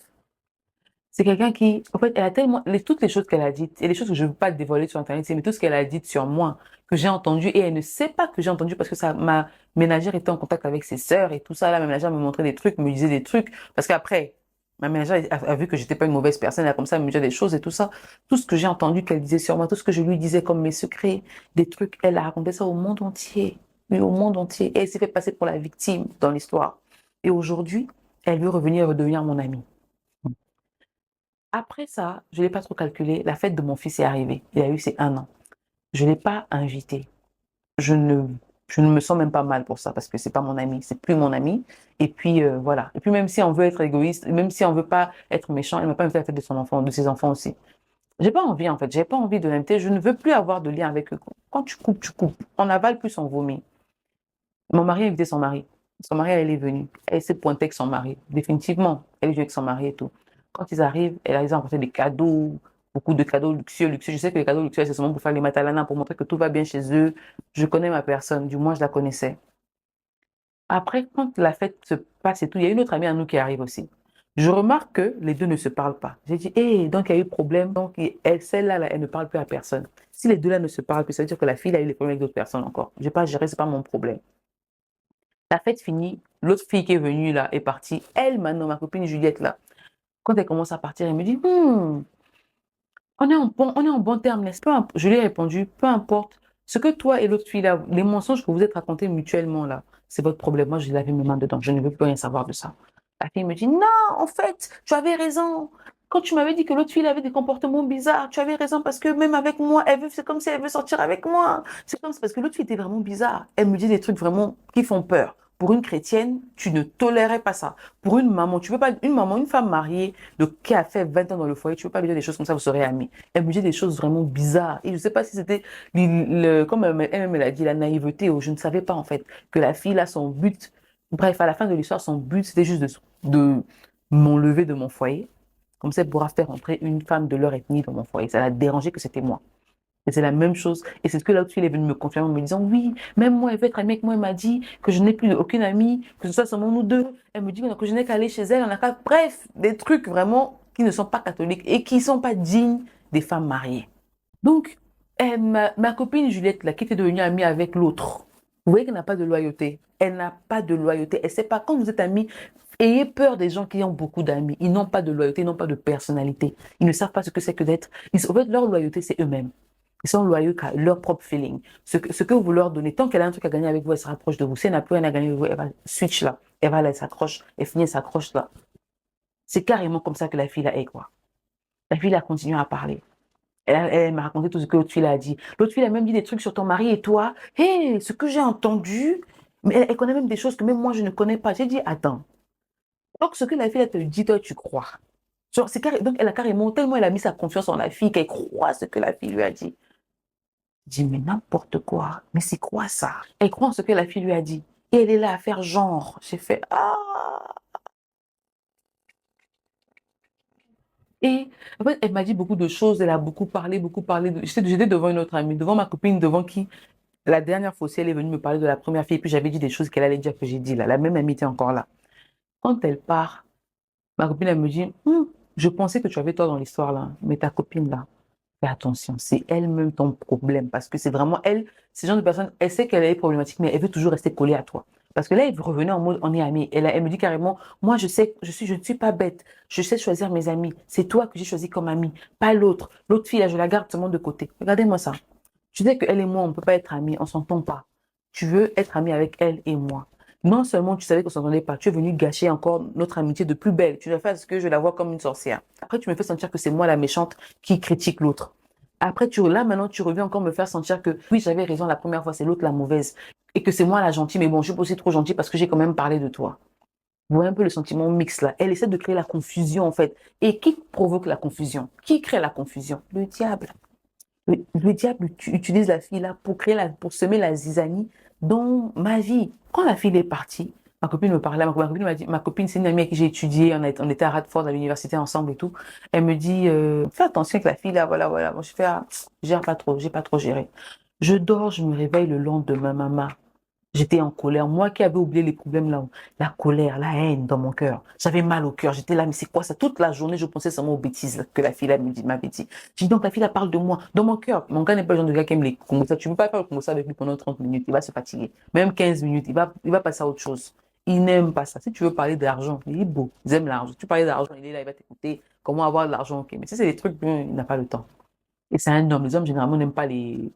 c'est quelqu'un qui, en fait, elle a tellement, toutes les choses qu'elle a dites, et les choses que je ne veux pas dévoiler sur Internet, mais tout ce qu'elle a dit sur moi, que j'ai entendu, et elle ne sait pas que j'ai entendu parce que ma ménagère était en contact avec ses sœurs et tout ça, là, ma ménagère me montrait des trucs, me disait des trucs, parce qu'après, ma ménagère a vu que j'étais pas une mauvaise personne, elle a comme ça, elle me disait des choses et tout ça. Tout ce que j'ai entendu qu'elle disait sur moi, tout ce que je lui disais comme mes secrets, des trucs, elle a raconté ça au monde entier. Oui, au monde entier. Et elle s'est fait passer pour la victime dans l'histoire. Et aujourd'hui, elle veut revenir redevenir mon amie. Après ça, je ne l'ai pas trop calculé. La fête de mon fils est arrivée. Il a eu ses 1 an. Je ne l'ai pas invité. Je ne, je ne me sens même pas mal pour ça parce que c'est pas mon ami. C'est plus mon ami. Et puis, voilà. Et puis, même si on veut être égoïste, même si on veut pas être méchant, elle m'a pas invité à la fête de son enfant, de ses enfants aussi. J'ai pas envie, en fait. J'ai pas envie de l'inviter. Je ne veux plus avoir de lien avec eux. Quand tu coupes, tu coupes. On avale plus, on vomit. Mon mari a invité son mari. Son mari, elle est venue. Elle s'est pointée avec son mari. Définitivement, elle est venue avec son mari et tout. Quand ils arrivent, elle a apporté des cadeaux, beaucoup de cadeaux luxueux, luxueux. Je sais que les cadeaux luxueux, c'est seulement pour faire les matalana, pour montrer que tout va bien chez eux. Je connais ma personne, du moins je la connaissais. Après, quand la fête se passe et tout, il y a une autre amie à nous qui arrive aussi. Je remarque que les deux ne se parlent pas. J'ai dit, hé, donc il y a eu problème. Donc elle, celle-là, là, elle ne parle plus à personne. Si les deux-là ne se parlent plus, ça veut dire que la fille a eu des problèmes avec d'autres personnes encore. Je n'ai pas géré, c'est pas mon problème. La fête finie, l'autre fille qui est venue là est partie. Elle, maintenant, ma copine Juliette là, quand elle commence à partir, elle me dit, on est en bon terme, n'est-ce pas? Je lui ai répondu, peu importe. Ce que toi et l'autre fille là, les mensonges que vous êtes racontés mutuellement là, c'est votre problème. Moi, je lavé mes mains dedans. Je ne veux plus rien savoir de ça. La fille me dit, non, en fait, tu avais raison. Quand tu m'avais dit que l'autre fille avait des comportements bizarres, tu avais raison parce que même avec moi, c'est comme si elle veut sortir avec moi. C'est comme parce que l'autre fille était vraiment bizarre. Elle me dit des trucs vraiment qui font peur. Pour une chrétienne, tu ne tolérais pas ça. Pour une maman, tu peux pas, une maman, une femme mariée qui a fait 20 ans dans le foyer, tu peux pas lui dire des choses comme ça, vous serez amis. Elle me dit des choses vraiment bizarres. Et je sais pas si c'était, comme elle-même elle a dit, la naïveté, ou je ne savais pas en fait que la fille, là, son but, bref, à la fin de l'histoire, son but, c'était juste de m'enlever de mon foyer. Comme ça, elle pourra faire entrer une femme de leur ethnie dans mon foyer. Ça l'a dérangé que c'était moi. Et c'est la même chose. Et c'est ce que l'autre fille est venue me confirmer en me disant, oui, même moi, elle veut être amie avec moi. Elle m'a dit que je n'ai plus aucune amie, que ce soit seulement nous deux. Elle me dit que je n'ai qu'à aller chez elle. On a qu'à... Bref, des trucs vraiment qui ne sont pas catholiques et qui ne sont pas dignes des femmes mariées. Donc, ma copine Juliette, là, qui était devenue amie avec l'autre, vous voyez qu'elle n'a pas de loyauté. Elle n'a pas de loyauté. Elle ne sait pas, quand vous êtes amis, ayez peur des gens qui ont beaucoup d'amis. Ils n'ont pas de loyauté, ils n'ont pas de personnalité. Ils ne savent pas ce que c'est que d'être. En fait, leur loyauté, c'est eux-mêmes. Ils sont loyaux qu'à leur propre feeling. Ce que vous leur donnez, tant qu'elle a un truc à gagner avec vous, elle se rapproche de vous. Si elle n'a plus rien à gagner avec vous, elle va switch là. Elle va là, elle s'accroche. Elle finit, elle s'accroche là. C'est carrément comme ça que la fille là est, quoi. La fille là continue à parler. Elle m'a raconté tout ce que l'autre fille a dit. L'autre fille a même dit des trucs sur ton mari et toi. Hé, ce que j'ai entendu, mais elle connaît même des choses que même moi je ne connais pas. J'ai dit, attends. Donc ce que la fille elle te dit, toi tu crois. Genre, donc elle a carrément, tellement elle a mis sa confiance en la fille qu'elle croit ce que la fille lui a dit. Je dis, mais n'importe quoi. Mais c'est quoi ça? Elle croit en ce que la fille lui a dit. Et elle est là à faire genre. J'ai fait, ah. Et en fait, elle m'a dit beaucoup de choses, elle a beaucoup parlé, beaucoup parlé. J'étais devant une autre amie, devant ma copine, devant qui, la dernière fois aussi, elle est venue me parler de la première fille, et puis j'avais dit des choses qu'elle allait dire que j'ai dit là. La même amie était encore là. Quand elle part, ma copine, elle me dit, je pensais que tu avais tort dans l'histoire là, mais ta copine là, fais attention, c'est elle-même ton problème, parce que c'est vraiment elle, ce genre de personne, elle sait qu'elle est problématique, mais elle veut toujours rester collée à toi. Parce que là, elle revenait en mode, on est amis. Elle me dit carrément, moi, je sais, je ne suis pas bête. Je sais choisir mes amis. C'est toi que j'ai choisi comme ami, pas l'autre. L'autre fille, là, je la garde seulement de côté. Regardez-moi ça. Tu sais qu'elle et moi, on ne peut pas être amis, on s'entend pas. Tu veux être ami avec elle et moi. Non seulement tu savais qu'on s'entendait pas, tu es venu gâcher encore notre amitié de plus belle. Tu as fait ce que je la vois comme une sorcière. Après, tu me fais sentir que c'est moi la méchante qui critique l'autre. Après, là, maintenant, tu reviens encore me faire sentir que oui, j'avais raison la première fois, c'est l'autre la mauvaise. Et que c'est moi la gentille, mais bon, je suis aussi trop gentille parce que j'ai quand même parlé de toi. Vous voyez un peu le sentiment mixte là. Elle essaie de créer la confusion en fait. Et qui provoque la confusion? Qui crée la confusion? Le diable. Le diable utilise la fille là pour pour semer la zizanie dans ma vie. Quand la fille est partie, ma copine me parlait, ma copine m'a dit, ma copine c'est une amie avec qui j'ai étudié, on était à Radford à l'université ensemble et tout. Elle me dit, fais attention avec la fille là, voilà, voilà. Moi je fais, gère pas trop, j'ai pas trop géré. Je dors, je me réveille le lendemain, maman. J'étais en colère. Moi qui avais oublié les problèmes là, la colère, la haine dans mon cœur. J'avais mal au cœur. J'étais là, mais c'est quoi ça? Toute la journée, je pensais seulement aux bêtises que la fille là m'avait dit. J'ai dit donc la fille là parle de moi, dans mon cœur. Mon gars n'est pas le genre de gars qui aime les Congo. Tu ne peux pas faire le Congo avec lui pendant 30 minutes. Il va se fatiguer. Même 15 minutes, il va passer à autre chose. Il n'aime pas ça. Si tu veux parler d'argent, il est beau. Ils aiment l'argent. Tu parles d'argent, il est là, il va t'écouter. Comment avoir de l'argent, ok. Mais si c'est des trucs, il n'a pas le temps. Et c'est un homme. Les hommes, généralement, n'aiment pas les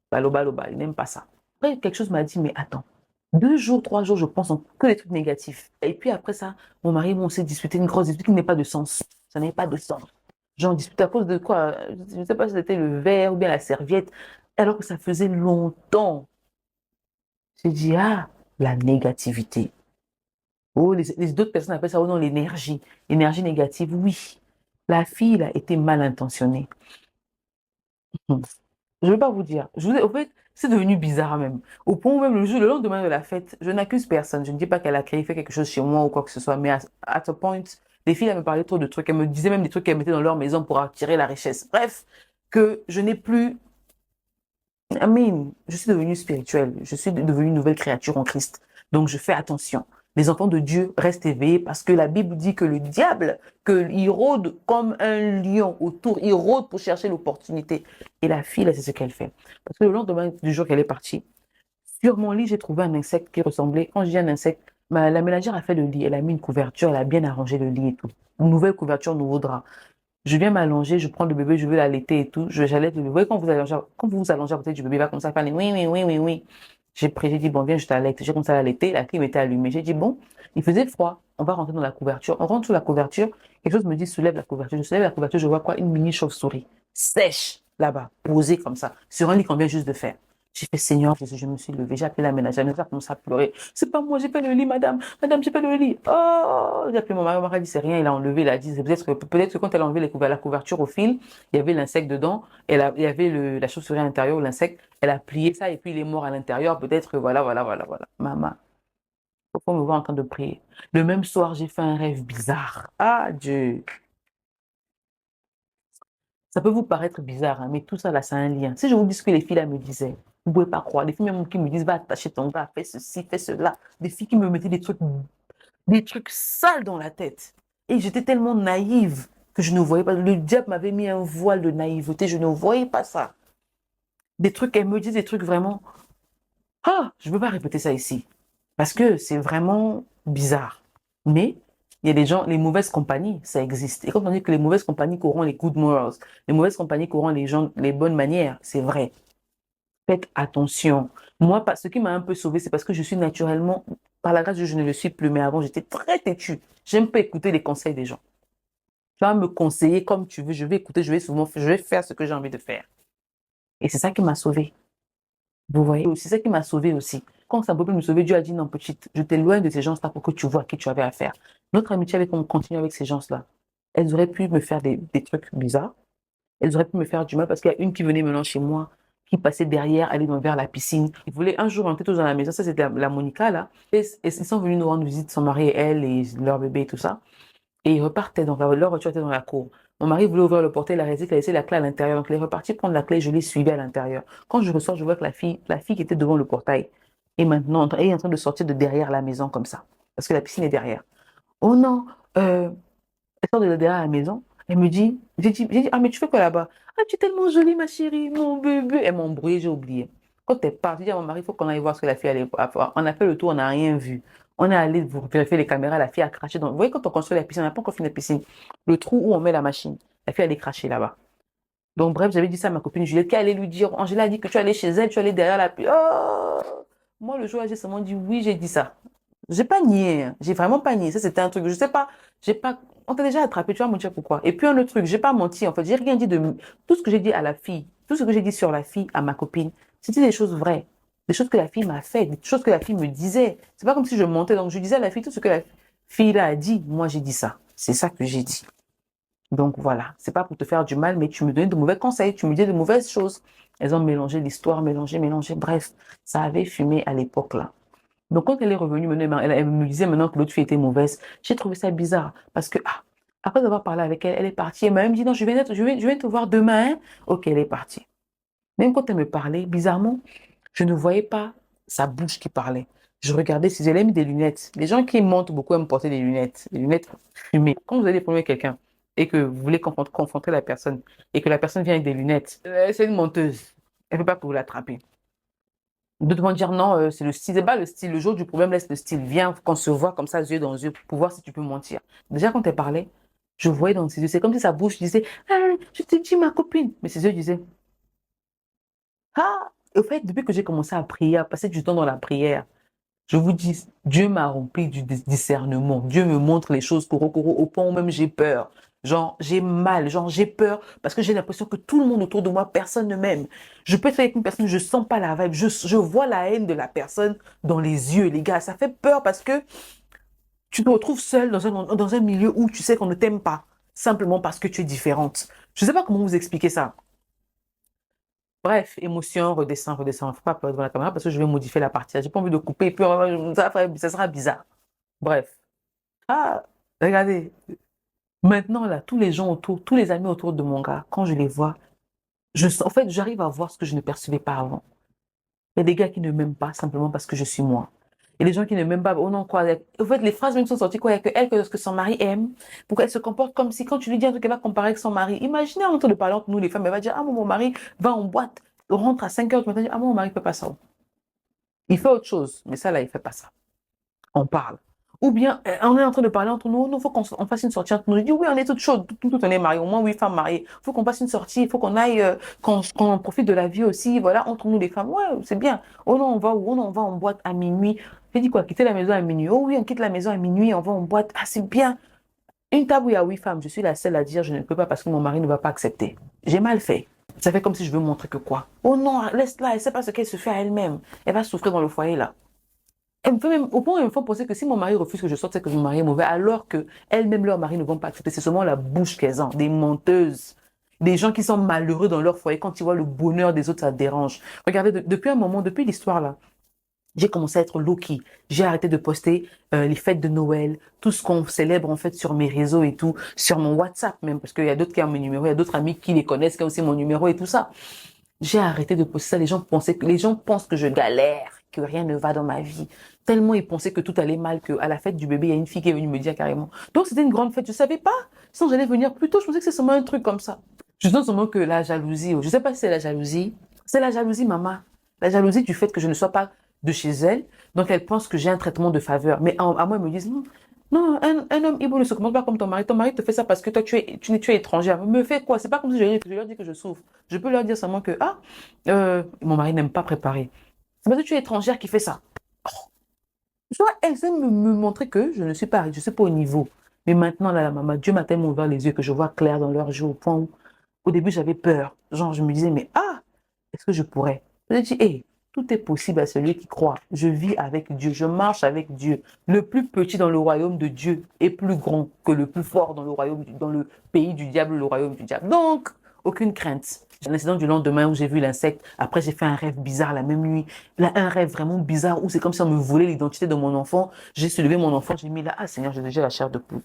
baloba. Ils n'aiment pas ça. Après, quelque chose m'a dit, mais attends. 2 jours, 3 jours, je pense en que des trucs négatifs. Et puis après ça, mon mari et moi, on s'est disputé une grosse dispute qui n'est pas de sens. Ça n'avait pas de sens. J'en discute à cause de quoi? Je ne sais pas si c'était le verre ou bien la serviette, alors que ça faisait longtemps. J'ai dit, la négativité. Oh, les autres personnes appellent ça, oh non, l'énergie. L'énergie négative, oui. La fille, a été mal intentionnée. Je ne vais pas vous dire. En fait, c'est devenu bizarre même. Au point où même le lendemain de la fête, je n'accuse personne. Je ne dis pas qu'elle a créé, fait quelque chose chez moi ou quoi que ce soit. Mais à ce point, les filles, elles me parlaient trop de trucs. Elles me disaient même des trucs qu'elles mettaient dans leur maison pour attirer la richesse. Bref, que je n'ai plus... je suis devenue spirituelle. Je suis devenue une nouvelle créature en Christ. Donc, je fais attention. Les enfants de Dieu restent éveillés parce que la Bible dit que le diable, il rôde comme un lion autour. Il rôde pour chercher l'opportunité. Et la fille, là, c'est ce qu'elle fait. Parce que le lendemain du jour qu'elle est partie, sur mon lit, j'ai trouvé un insecte qui ressemblait. Quand je dis un insecte, la ménagère a fait le lit. Elle a mis une couverture, elle a bien arrangé le lit et tout. Une nouvelle couverture, nouveau drap. Je viens m'allonger, je prends le bébé, je veux l'allaiter et tout. J'allaite le bébé. Vous voyez, quand vous vous allongez à côté du bébé, il va comme ça faire oui, oui, oui, oui, oui. J'ai dit, bon, viens, je t'allaite. J'ai commencé à l'allaiter, la clim était allumée. J'ai dit, bon, il faisait froid, on va rentrer dans la couverture. On rentre sous la couverture, quelque chose me dit, soulève la couverture. Je soulève la couverture, je vois quoi? Une mini chauve-souris, sèche, là-bas, posée comme ça, sur un lit qu'on vient juste de faire. J'ai fait, Seigneur, je me suis levée, j'ai appelé la ménagère, elle a commencé à pleurer. C'est pas moi, j'ai pas le lit, madame. Madame, j'ai pas le lit. Oh, j'ai appelé mon mari a dit, c'est rien, il a enlevé, il a dit, peut-être que quand elle a enlevé la couverture au fil, il y avait l'insecte dedans, il y avait la chauve-souris à l'intérieur, l'insecte, elle a plié ça et puis il est mort à l'intérieur, peut-être que voilà, voilà, voilà, voilà. Maman, pourquoi me voir en train de prier? Le même soir, j'ai fait un rêve bizarre. Ah, Dieu. Ça peut vous paraître bizarre, hein, mais tout ça là, c'est un lien. Si je vous dis ce que les filles là me disaient, vous ne pouvez pas croire. Des filles même qui me disent, va attacher ton gars, fais ceci, fais cela. Des filles qui me mettaient des trucs sales dans la tête. Et j'étais tellement naïve que je ne voyais pas. Le diable m'avait mis un voile de naïveté, je ne voyais pas ça. Des trucs, elles me disent des trucs vraiment. Je ne peux pas répéter ça ici. Parce que c'est vraiment bizarre. Mais il y a des gens, les mauvaises compagnies, ça existe. Et quand on dit que les mauvaises compagnies corrompent les good morals, les mauvaises compagnies corrompent les gens, les bonnes manières, c'est vrai. Faites attention. Moi, ce qui m'a un peu sauvée, c'est parce que je suis naturellement, par la grâce de Dieu, je ne le suis plus, mais avant, j'étais très têtue. J'aime pas écouter les conseils des gens. Tu vas me conseiller comme tu veux, je vais écouter, je vais faire ce que j'ai envie de faire. Et c'est ça qui m'a sauvée. Vous voyez, c'est ça qui m'a sauvée aussi. Quand ça ne peut plus me sauver, Dieu a dit non, petite, je t'éloigne de ces gens-là pour que tu vois à qui tu avais affaire. Notre amitié avait continué avec ces gens-là. Elles auraient pu me faire des trucs bizarres. Elles auraient pu me faire du mal parce qu'il y a une qui venait maintenant chez moi, qui passait derrière, aller vers la piscine. Ils voulaient un jour rentrer tous dans la maison. Ça, c'était la Monica, là. Et ils sont venus nous rendre visite, son mari et elle, et leur bébé et tout ça. Et ils repartaient, donc leur voiture était dans la cour. Mon mari voulait ouvrir le portail, il a réalisé qu'il a laissé la clé à l'intérieur. Donc, il est reparti prendre la clé, je l'ai suivi à l'intérieur. Quand je ressors, je vois que la fille qui était devant le portail, est maintenant elle est en train de sortir de derrière la maison comme ça. Parce que la piscine est derrière. Oh non, elle sort de derrière la maison. Elle me dit, j'ai dit, ah, mais tu fais quoi là-bas? Ah, tu es tellement jolie, ma chérie, mon bébé. Elle m'a embrouillé, j'ai oublié. Quand elle part, j'ai dit à mon mari, il faut qu'on aille voir ce que la fille allait voir. On a fait le tour, on n'a rien vu. On est allé vérifier les caméras, la fille a craché dans. Vous voyez, quand on construit la piscine, on n'a pas encore fini la piscine. Le trou où on met la machine, la fille allait cracher là-bas. Donc, bref, j'avais dit ça à ma copine Juliette, qui allait lui dire, Angela a dit que tu allais chez elle, tu allais derrière la pluie. Oh! Moi, le jour-là, j'ai seulement dit oui, j'ai dit ça. J'ai pas nié, hein. J'ai vraiment pas nié. Ça, c'était un truc, je sais pas, j'ai pas, on t'a déjà attrapé, tu vas me dire pourquoi. Et puis, un autre truc, j'ai pas menti, en fait, j'ai rien dit tout ce que j'ai dit à la fille, tout ce que j'ai dit sur la fille, à ma copine, c'était des choses vraies. Des choses que la fille m'a fait, des choses que la fille me disait. C'est pas comme si je mentais. Donc, je disais à la fille tout ce que la fille là a dit. Moi, j'ai dit ça. C'est ça que j'ai dit. Donc voilà, c'est pas pour te faire du mal, mais tu me donnais de mauvais conseils, tu me disais de mauvaises choses. Elles ont mélangé l'histoire, mélangé. Bref, ça avait fumé à l'époque là. Donc quand elle est revenue, elle me disait maintenant que l'autre fille était mauvaise. J'ai trouvé ça bizarre parce que après avoir parlé avec elle, elle est partie. Elle m'a même dit non, je vais te voir demain, hein. Ok, elle est partie. Même quand elle me parlait, bizarrement, je ne voyais pas sa bouche qui parlait. Je regardais si elle a mis des lunettes. Les gens qui mentent beaucoup aiment porter des lunettes fumées. Quand vous allez prendre quelqu'un et que vous voulez confronter la personne et que la personne vient avec des lunettes, c'est une menteuse. Elle ne peut pas pour vous l'attraper. D'autres vont dire non, c'est le style, c'est pas le style. Le jour du problème, laisse le style. Viens qu'on se voit comme ça, yeux dans yeux, pour voir si tu peux mentir. Déjà, quand elle parlait, je voyais dans ses yeux, c'est comme si sa bouche disait, ah, je te dis ma copine. Mais ses yeux disaient, ah, au fait, depuis que j'ai commencé à prier, à passer du temps dans la prière, je vous dis, Dieu m'a rempli du discernement. Dieu me montre les choses au point où même j'ai peur. Genre, j'ai mal, genre, j'ai peur parce que j'ai l'impression que tout le monde autour de moi, personne ne m'aime. Je peux être avec une personne, je sens pas la vibe, je vois la haine de la personne dans les yeux, les gars. Ça fait peur parce que tu te retrouves seul dans un milieu où tu sais qu'on ne t'aime pas, simplement parce que tu es différente. Je sais pas comment vous expliquer ça. Bref, émotion, redescend. Faut pas peur devant la caméra parce que je vais modifier la partie. J'ai pas envie de couper et puis ça sera bizarre. Bref. Ah, regardez. Maintenant, là, tous les gens autour, tous les amis autour de mon gars, quand je les vois, en fait, j'arrive à voir ce que je ne percevais pas avant. Il y a des gars qui ne m'aiment pas simplement parce que je suis moi. Et les gens qui ne m'aiment pas, oh non, quoi. En fait, les phrases même sont sorties, quoi. Il y a que elle, que son mari aime. Pourquoi elle se comporte comme si, quand tu lui dis un truc, elle va comparer avec son mari. Imaginez en train de parler entre nous, les femmes, elle va dire, ah, mon mari va en boîte, rentre à 5 heures du matin, dit, ah, mon mari ne fait pas ça. Il fait autre chose, mais ça, là, il fait pas ça. On parle. Ou bien, on est en train de parler entre nous, il faut qu'on fasse une sortie entre nous. Je dis, oui, on est toutes chaudes, tout on est mariés, au moins 8 femmes mariées. Il faut qu'on fasse une sortie, il faut qu'on aille, qu'on profite de la vie aussi, voilà, entre nous les femmes. Ouais, c'est bien. Oh non, on va où? Oh non, on va en boîte à minuit. J'ai dit quoi? Quitter la maison à minuit. Oh oui, on quitte la maison à minuit, on va en boîte. Ah, c'est bien. Une table où il y a 8 femmes, je suis la seule à dire, je ne peux pas parce que mon mari ne va pas accepter. J'ai mal fait. Ça fait comme si je veux montrer que quoi? Oh non, laisse-la, elle ne sait pas ce qu'elle se fait à elle-même. Elle va souffrir dans le foyer là. Elle me fait même, au point où elle me fait penser que si mon mari refuse que je sorte, c'est que mon mari est mauvais, alors que elles-mêmes, leurs maris ne vont pas accepter. C'est seulement la bouche qu'elles ont, des menteuses, des gens qui sont malheureux dans leur foyer. Quand ils voient le bonheur des autres, ça dérange. Regardez, depuis un moment, depuis l'histoire là, j'ai commencé à être low-key. J'ai arrêté de poster les fêtes de Noël, tout ce qu'on célèbre en fait sur mes réseaux et tout, sur mon WhatsApp même, parce qu'il y a d'autres qui ont mon numéro, il y a d'autres amis qui les connaissent, qui ont aussi mon numéro et tout ça. J'ai arrêté de poster ça. Les gens pensent que je galère, que rien ne va dans ma vie. Tellement ils pensaient que tout allait mal, qu'à la fête du bébé, il y a une fille qui est venue me dire carrément. Donc c'était une grande fête. Je savais pas. Sinon j'allais venir plus tôt. Je pensais que c'est seulement un truc comme ça. Je sens seulement que la jalousie, je sais pas si c'est la jalousie. C'est la jalousie, maman. La jalousie du fait que je ne sois pas de chez elle. Donc elle pense que j'ai un traitement de faveur. Mais à moi, ils me disent non. Non, un homme Ibo ne se comporte pas comme ton mari. Ton mari te fait ça parce que toi, tu es étrangère. Me fait quoi? C'est pas comme si je leur dis que je souffre. Je peux leur dire seulement que, mon mari n'aime pas préparer. C'est parce que tu es étrangère qui fait ça. Oh. Tu vois, elles aiment me montrer que je suis pas au niveau. Mais maintenant, là, la maman, Dieu m'a tellement ouvert les yeux que je vois clair dans leurs yeux au point où, au début, j'avais peur. Genre, je me disais, mais est-ce que je pourrais? Je me dis, hé, tout est possible à celui qui croit. Je vis avec Dieu, je marche avec Dieu. Le plus petit dans le royaume de Dieu est plus grand que le plus fort dans dans le pays du diable, le royaume du diable. Donc, aucune crainte. J'ai l'incident du lendemain où j'ai vu l'insecte. Après, j'ai fait un rêve bizarre la même nuit. Là, un rêve vraiment bizarre où c'est comme si on me volait l'identité de mon enfant. J'ai soulevé mon enfant, j'ai mis là, ah Seigneur, j'ai déjà la chair de poule.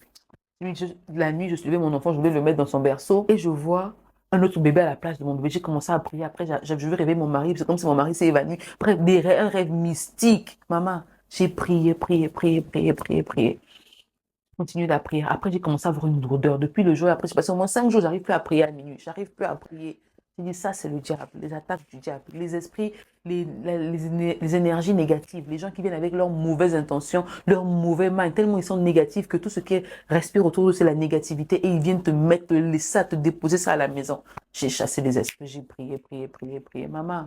La nuit, je suivais mon enfant, je voulais le mettre dans son berceau et je vois un autre bébé à la place de mon bébé. J'ai commencé à prier. Après, je veux réveiller mon mari. C'est comme si mon mari s'est évanoui. Bref, un rêve mystique. Maman, j'ai prié, prié, prié, prié, prié, prié. Continuer la prière. Après, j'ai commencé à avoir une lourdeur. Depuis le jour, après, j'ai passé au moins 5 jours, j'arrive plus à prier à minuit. J'arrive plus à prier. J'ai dit, ça, c'est le diable, les attaques du diable, les esprits, les énergies négatives, les gens qui viennent avec leurs mauvaises intentions, leurs mauvais minds, tellement ils sont négatifs que tout ce qui respire autour d'eux, c'est la négativité et ils viennent te mettre, te laisser ça, te déposer ça à la maison. J'ai chassé les esprits, j'ai prié, prié, prié, prié. Maman,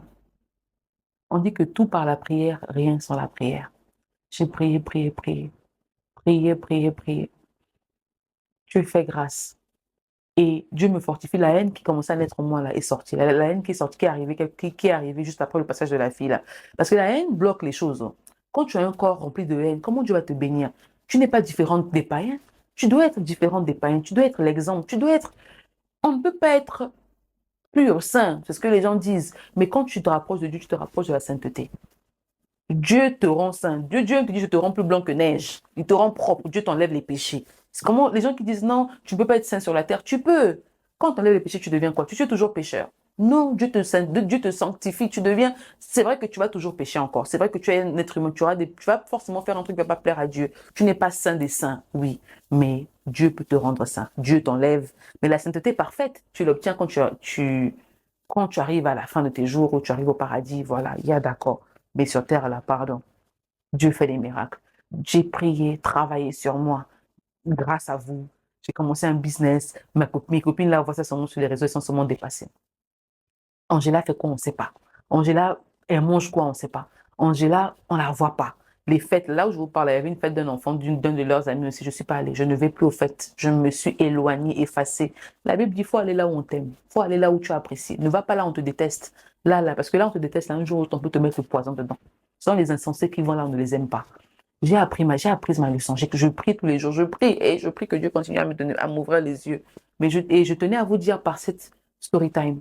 on dit que tout par la prière, rien sans la prière. J'ai prié, prié, prié, prié, prié, prié. Dieu fait grâce. Et Dieu me fortifie. La haine qui commençait à naître en moi là est sortie. La haine qui est sortie, qui est arrivée juste après le passage de la fille là. Parce que la haine bloque les choses. Quand tu as un corps rempli de haine, comment Dieu va te bénir? Tu n'es pas différente des païens. Tu dois être différente des païens. Tu dois être l'exemple. Tu dois être. On ne peut pas être pur, saint. C'est ce que les gens disent. Mais quand tu te rapproches de Dieu, tu te rapproches de la sainteté. Dieu te rend saint. Dieu te dit, je te rends plus blanc que neige. Il te rend propre. Dieu t'enlève les péchés. C'est comment les gens qui disent non, tu ne peux pas être saint sur la terre. Tu peux. Quand tu enlèves les péchés, tu deviens quoi? Tu es toujours pécheur. Non, Dieu te sanctifie. Tu deviens. C'est vrai que tu vas toujours pécher encore. C'est vrai que tu es un être humain. Tu vas forcément faire un truc qui ne va pas plaire à Dieu. Tu n'es pas saint des saints, oui. Mais Dieu peut te rendre saint. Dieu t'enlève. Mais la sainteté parfaite, tu l'obtiens quand tu arrives à la fin de tes jours, ou tu arrives au paradis. Voilà, il y a d'accord. Mais sur terre, là, pardon. Dieu fait des miracles. J'ai prié, travaillé sur moi. Grâce à vous, j'ai commencé un business. Mes copines, là, voient ça sur les réseaux, elles sont seulement dépassées. Angela fait quoi, on ne sait pas. Angela, elle mange quoi, on ne sait pas. Angela, on ne la voit pas. Les fêtes, là où je vous parle, il y avait une fête d'un enfant, d'un de leurs amis aussi. Je ne suis pas allée. Je ne vais plus aux fêtes. Je me suis éloignée, effacée. La Bible dit, il faut aller là où on t'aime. Il faut aller là où tu apprécies. Ne va pas là où on te déteste. Là, parce que là, on te déteste. Un jour, on peut te mettre le poison dedans. Ce sont les insensés qui vont là où on ne les aime pas. J'ai appris ma leçon. Je prie tous les jours. Je prie et je prie que Dieu continue à m'ouvrir les yeux. Mais je tenais à vous dire par cette story time,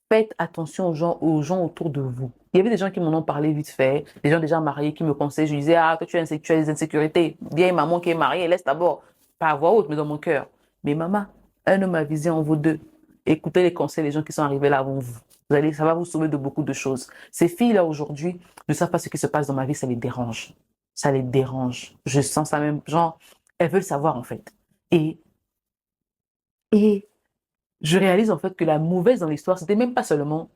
faites attention aux gens autour de vous. Il y avait des gens qui m'en ont parlé vite fait, des gens déjà mariés qui me conseillent. Je disais, ah, toi, tu as des insécurités. Bien, maman qui est mariée, laisse d'abord, pas à voix haute, mais dans mon cœur. Mais maman, un homme a visé en vous deux. Écoutez les conseils des gens qui sont arrivés là avant vous. Ça va vous sauver de beaucoup de choses. Ces filles-là, aujourd'hui, ne savent pas ce qui se passe dans ma vie, ça les dérange. Ça les dérange. Je sens ça même, genre, elles veulent savoir, en fait. Et je réalise, en fait, que la mauvaise dans l'histoire, c'était même pas seulement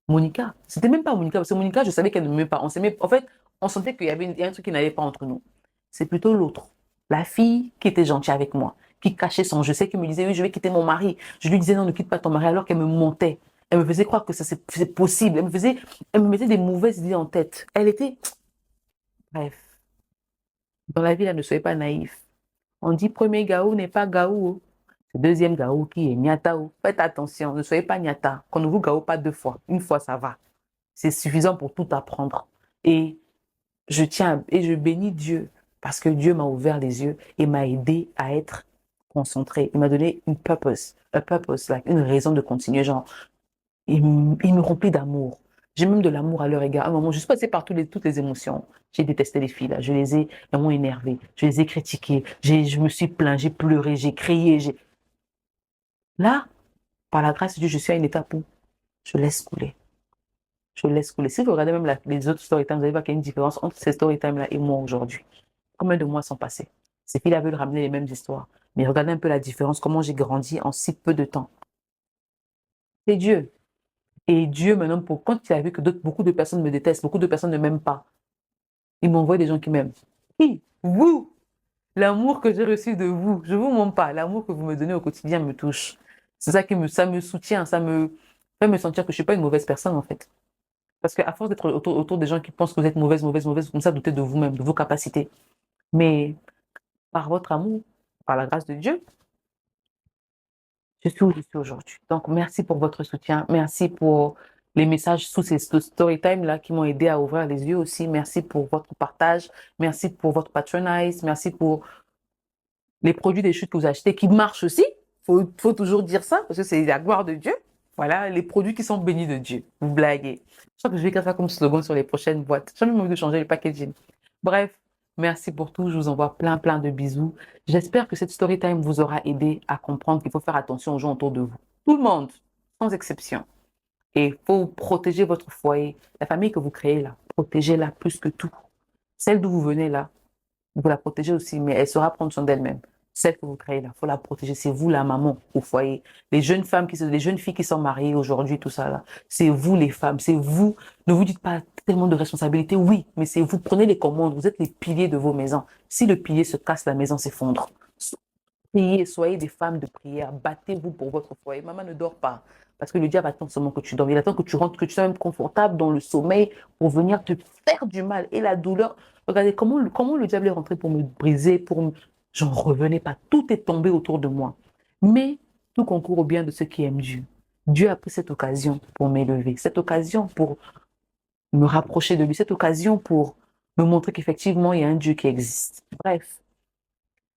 Monica. C'était même pas Monica, parce que Monica, je savais qu'elle ne m'aimait pas. En fait, on sentait qu'il y avait un truc qui n'allait pas entre nous. C'est plutôt l'autre. La fille qui était gentille avec moi, qui cachait son je sais, qui me disait, oui, je vais quitter mon mari. Je lui disais, non, ne quitte pas ton mari, alors qu'elle me montait. Elle me faisait croire que ça c'est possible. Elle me mettait des mauvaises idées en tête. Elle était, bref. Dans la vie, là, ne soyez pas naïf. On dit premier gaou n'est pas gaou. C'est deuxième gaou qui est niatao. Faites attention, ne soyez pas niata. Qu'on ne vous gaou pas 2 fois. Une fois, ça va. C'est suffisant pour tout apprendre. Et je bénis Dieu parce que Dieu m'a ouvert les yeux et m'a aidé à être concentré. Il m'a donné une purpose, like, une raison de continuer. Genre, il me remplit d'amour. J'ai même de l'amour à leur égard. À un moment, je suis passée par toutes les émotions. J'ai détesté les filles, là. Elles m'ont énervé. Je les ai critiquées. Je me suis plaint, j'ai pleuré, j'ai crié. Là, par la grâce de Dieu, je suis à une étape où je laisse couler. Je laisse couler. Si vous regardez même les autres story times, vous allez voir qu'il y a une différence entre ces story times-là et moi aujourd'hui. Combien de mois sont passés? Ces filles-là veulent ramener les mêmes histoires. Mais regardez un peu la différence, comment j'ai grandi en si peu de temps. C'est Dieu. Et Dieu, maintenant, quand il a vu que beaucoup de personnes me détestent, beaucoup de personnes ne m'aiment pas, il m'envoie des gens qui m'aiment. Qui? Vous! L'amour que j'ai reçu de vous, je ne vous mens pas, l'amour que vous me donnez au quotidien me touche. C'est ça ça me soutient, ça me fait me sentir que je ne suis pas une mauvaise personne, en fait. Parce qu'à force d'être autour des gens qui pensent que vous êtes mauvaise, mauvaise, mauvaise, vous commencez à douter de vous-même, de vos capacités. Mais par votre amour, par la grâce de Dieu, je suis où je suis aujourd'hui. Donc, merci pour votre soutien. Merci pour les messages sous ces story time là qui m'ont aidé à ouvrir les yeux aussi. Merci pour votre partage. Merci pour votre patronage. Merci pour les produits des chutes que vous achetez qui marchent aussi. Faut toujours dire ça parce que c'est la gloire de Dieu. Voilà, les produits qui sont bénis de Dieu. Vous blaguez. Je crois que je vais faire ça comme slogan sur les prochaines boîtes. J'ai même envie de changer le packaging. Bref, Merci pour tout. Je vous envoie plein, plein de bisous. J'espère que cette story time vous aura aidé à comprendre qu'il faut faire attention aux gens autour de vous. Tout le monde, sans exception. Et il faut protéger votre foyer. La famille que vous créez là, protégez-la plus que tout. Celle d'où vous venez là, vous la protégez aussi, mais elle saura prendre soin d'elle-même. Celle que vous créez là, il faut la protéger. C'est vous la maman au foyer. Les jeunes femmes les jeunes filles qui sont mariées aujourd'hui, tout ça là. C'est vous les femmes, c'est vous. Ne vous dites pas tellement de responsabilités, oui, mais c'est vous. Prenez les commandes. Vous êtes les piliers de vos maisons. Si le pilier se casse, la maison s'effondre. Priez, soyez des femmes de prière. Battez-vous pour votre foyer. Maman ne dort pas. Parce que le diable attend seulement que tu dormes. Il attend que tu rentres, que tu sois même confortable dans le sommeil pour venir te faire du mal. Et la douleur, regardez comment le diable est rentré pour me briser, pour me... J'en revenais pas. Tout est tombé autour de moi. Mais tout concourt au bien de ceux qui aiment Dieu. Dieu a pris cette occasion pour m'élever, cette occasion pour me rapprocher de lui, cette occasion pour me montrer qu'effectivement, il y a un Dieu qui existe. Bref.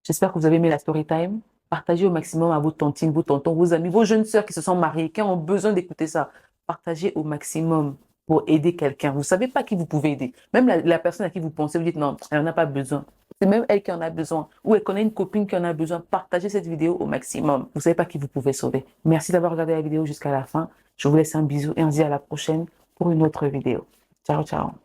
J'espère que vous avez aimé la story time. Partagez au maximum à vos tantines, vos tontons, vos amis, vos jeunes sœurs qui se sont mariées, qui ont besoin d'écouter ça. Partagez au maximum pour aider quelqu'un. Vous ne savez pas qui vous pouvez aider. Même la personne à qui vous pensez, vous dites non, elle n'en a pas besoin. C'est même elle qui en a besoin. Ou elle connaît une copine qui en a besoin. Partagez cette vidéo au maximum. Vous ne savez pas qui vous pouvez sauver. Merci d'avoir regardé la vidéo jusqu'à la fin. Je vous laisse un bisou et on se dit à la prochaine pour une autre vidéo. Ciao, ciao.